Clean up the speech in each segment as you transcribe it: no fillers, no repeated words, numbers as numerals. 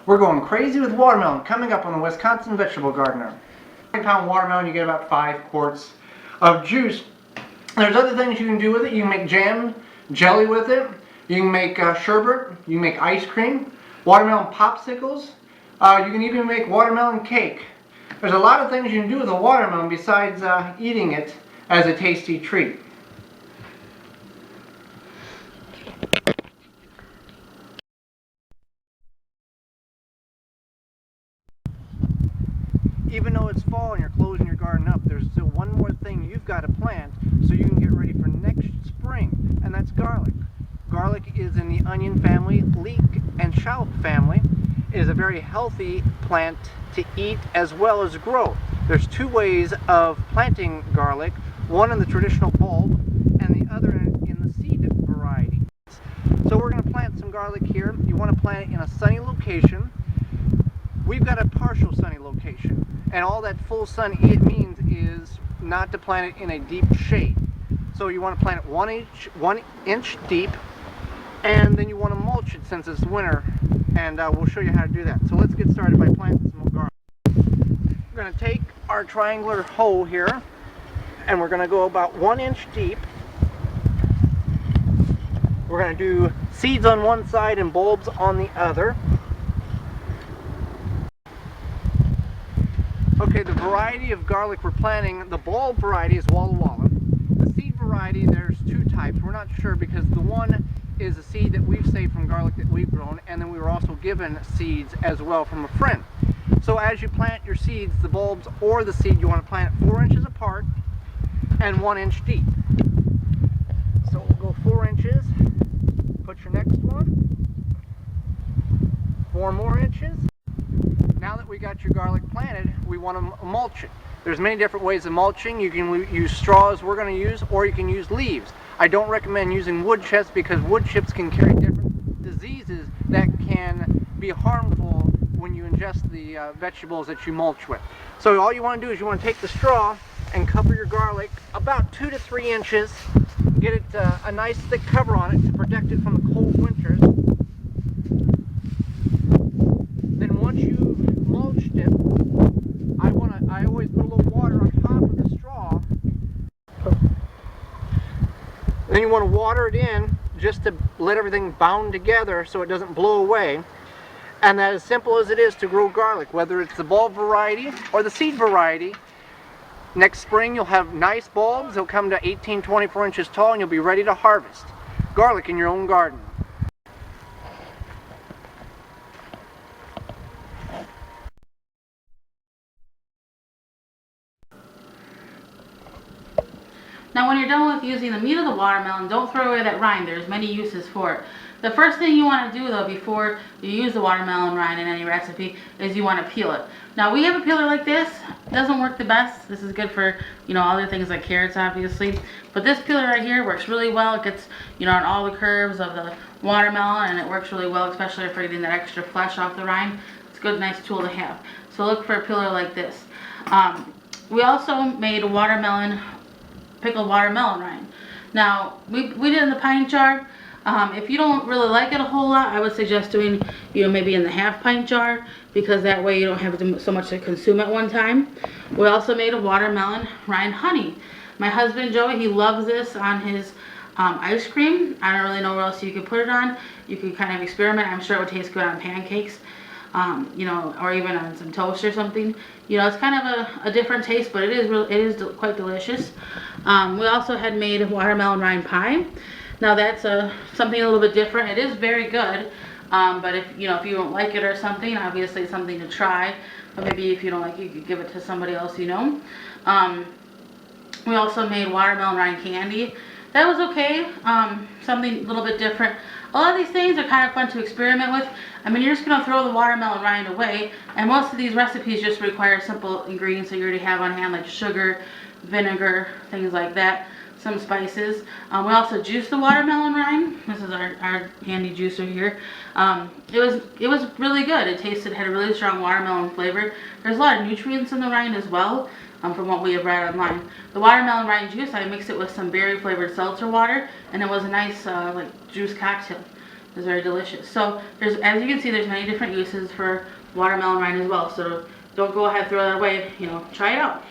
We're going crazy with watermelon coming up on the Wisconsin Vegetable Gardener. 20-pound watermelon, you get about 5 quarts of juice. There's other things you can do with it. You can make jam, jelly with it. You can make sherbet. You can make ice cream, watermelon popsicles. You can even make watermelon cake. There's a lot of things you can do with a watermelon besides eating it as a tasty treat. Even though it's fall and you're closing your garden up, there's still one more thing you've got to plant so you can get ready for next spring, and that's garlic. Garlic is in the onion family, leek and shallot family. It is a very healthy plant to eat as well as grow. There's 2 ways of planting garlic, one in the traditional bulb and the other in the seed variety. So we're going to plant some garlic here. You want to plant it in a sunny location. We've got a partial sunny location, and all that full sun it means is not to plant it in a deep shade. So you want to plant it 1 inch deep, and then you want to mulch it since it's winter, and we'll show you how to do that. So let's get started by planting some garlic. We're going to take our triangular hoe here, and we're going to go about 1 inch deep. We're going to do seeds on one side and bulbs on the other. Okay, the variety of garlic we're planting, the bulb variety is Walla Walla. The seed variety, there's 2 types. We're not sure because the one is a seed that we've saved from garlic that we've grown, and then we were also given seeds as well from a friend. So as you plant your seeds, the bulbs or the seed, you want to plant it 4 inches apart and 1 inch deep. So we'll go 4 inches, put your next one, 4 more inches. Now that we got your garlic planted, we want to mulch it. There's many different ways of mulching. You can use straw as we're going to use, or you can use leaves. I don't recommend using wood chips because wood chips can carry different diseases that can be harmful when you ingest the vegetables that you mulch with. So all you want to do is you want to take the straw and cover your garlic about 2 to 3 inches. Get it a nice thick cover on it to protect it from the cold winters. Then once you've mulched it, I always put a little water on top of the straw. Then you want to water it in just to let everything bound together so it doesn't blow away. And that is simple as it is to grow garlic, whether it's the bulb variety or the seed variety. Next spring you'll have nice bulbs. They'll come to 18, 24 inches tall, and you'll be ready to harvest garlic in your own garden. Now when you're done with using the meat of the watermelon, don't throw away that rind. There's many uses for it. The first thing you want to do though before you use the watermelon rind in any recipe is you want to peel it. Now we have a peeler like this. It doesn't work the best. This is good for, other things like carrots obviously. But this peeler right here works really well. It gets, on all the curves of the watermelon, and it works really well, especially if you're getting that extra flesh off the rind. It's a good, nice tool to have. So look for a peeler like this. We also made a pickled watermelon rind. Now we did it in the pint jar. If you don't really like it a whole lot, I would suggest doing maybe in the half pint jar, because that way you don't have so much to consume at one time. We also made a watermelon rind honey. My husband Joey, he loves this on his ice cream. I don't really know where else you could put it on. You could kind of experiment. I'm sure it would taste good on pancakes. Or even on some toast or something. It's kind of a different taste, but it is quite delicious. We also had made a watermelon rind pie. Now that's something a little bit different. It is very good, but if you don't like it or something, obviously it's something to try. But maybe if you don't like it, you could give it to somebody else you know. We also made watermelon rind candy. That was okay. Something a little bit different. A lot of these things are kind of fun to experiment with. I mean, you're just going to throw the watermelon rind away, and most of these recipes just require simple ingredients that you already have on hand, like sugar, vinegar, things like that, some spices. We also juiced the watermelon rind. This is our handy juicer here. It was really good. It had a really strong watermelon flavor. There's a lot of nutrients in the rind as well. From what we have read online. The watermelon rind juice, I mixed it with some berry flavored seltzer water, and it was a nice like juice cocktail. It's very delicious. So there's, as you can see, there's many different uses for watermelon rind as well. So don't go ahead and throw that away. You know, try it out.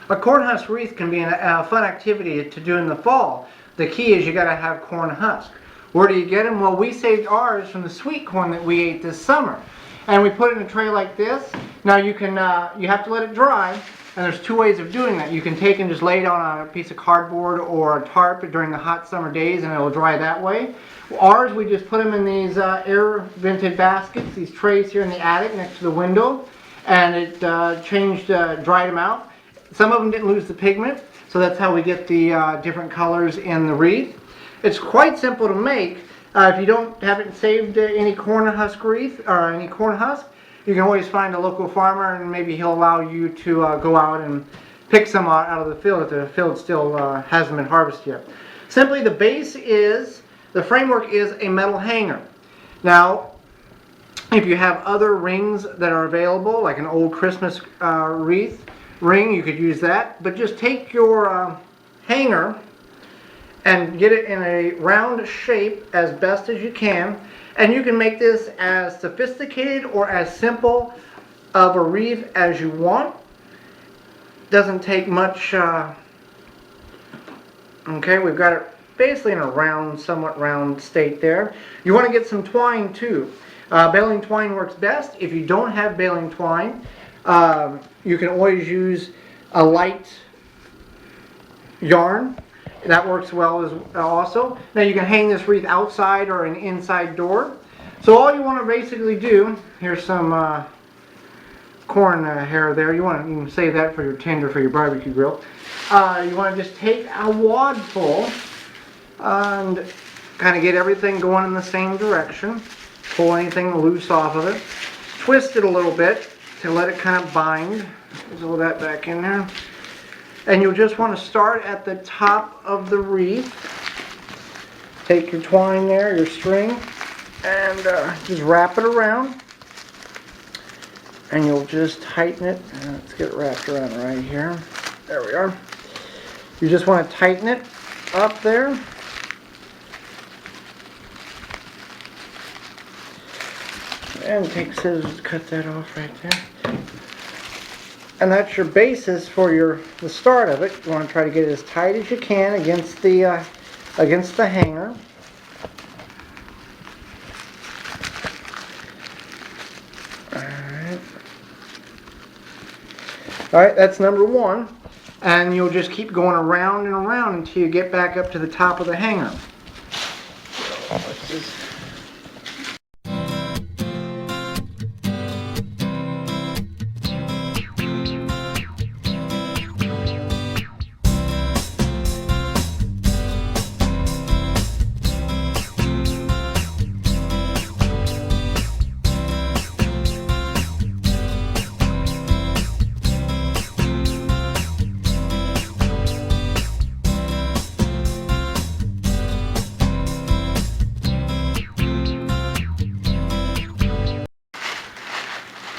A corn husk wreath can be a fun activity to do in the fall. The key is you got to have corn husk. Where do you get them? Well, we saved ours from the sweet corn that we ate this summer, and we put it in a tray like this. Now you can you have to let it dry, and there's two ways of doing that. You can take and just lay it on a piece of cardboard or a tarp during the hot summer days, and it will dry that way. Ours, we just put them in these air vented baskets, these trays here in the attic next to the window, and it dried them out. Some of them didn't lose the pigment, so that's how we get the different colors in the wreath. It's quite simple to make. If you haven't saved any corn husk wreath or any corn husk, you can always find a local farmer, and maybe he'll allow you to go out and pick some out of the field if the field still hasn't been harvested yet. Simply, the base is, the framework is a metal hanger. Now, if you have other rings that are available, like an old Christmas wreath ring, you could use that. But just take your hanger and get it in a round shape as best as you can. And you can make this as sophisticated or as simple of a wreath as you want. Doesn't take much. Okay, we've got it basically in a round, somewhat round state there. You want to get some twine too. Baling twine works best. If you don't have baling twine, you can always use a light yarn. That works well as also. Now you can hang this wreath outside or an inside door. So all you want to basically do, here's some corn hair there. You can save that for your tinder for your barbecue grill. You want to just take a wad full and kind of get everything going in the same direction. Pull anything loose off of it. Twist it a little bit to let it kind of bind. There's all that back in there. And you'll just want to start at the top of the wreath. Take your twine there, your string, and just wrap it around. And you'll just tighten it. Let's get it wrapped around right here. There we are. You just want to tighten it up there. And take scissors to cut that off right there. And that's your basis for the start of it. You want to try to get it as tight as you can against the hanger. All right, that's number one. And you'll just keep going around and around until you get back up to the top of the hanger.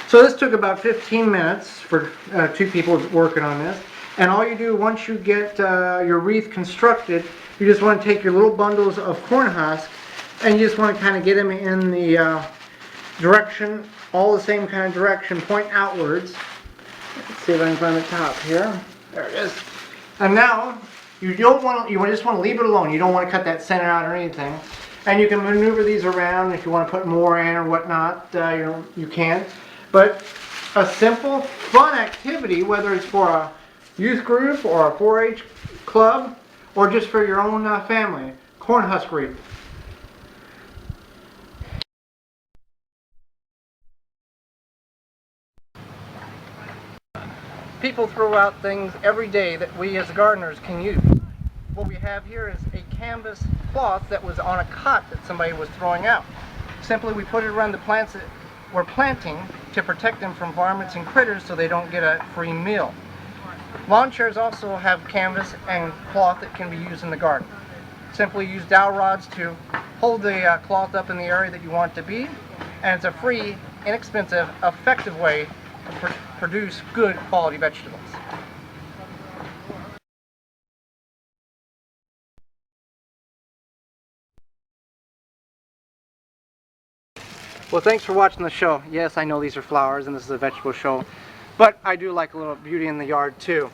So this took about 15 minutes for two people working on this. And all you do once you get your wreath constructed, you just want to take your little bundles of corn husk and you just want to kind of get them in the direction, all the same kind of direction, point outwards. Let's see if I can find the top here. There it is. And now you just want to leave it alone. You don't want to cut that center out or anything. And you can maneuver these around if you want to put more in or whatnot. You can. But a simple, fun activity, whether it's for a youth group or a 4-H club or just for your own family. Corn husk wreath. People throw out things every day that we as gardeners can use. What we have here is a canvas cloth that was on a cot that somebody was throwing out. Simply we put it around the plants that we're planting to protect them from varmints and critters so they don't get a free meal. Lawn chairs also have canvas and cloth that can be used in the garden. Simply use dowel rods to hold the cloth up in the area that you want it to be, and it's a free, inexpensive, effective way produce good quality vegetables. Well, thanks for watching the show. Yes, I know these are flowers and this is a vegetable show, but I do like a little beauty in the yard too.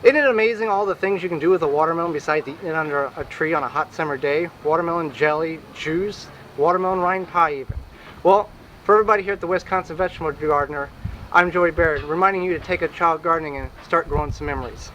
Isn't it amazing all the things you can do with a watermelon besides eating it under a tree on a hot summer day? Watermelon jelly, juice, watermelon rind pie even. Well, for everybody here at the Wisconsin Vegetable Gardener, I'm Joey Baird, reminding you to take a child gardening and start growing some memories.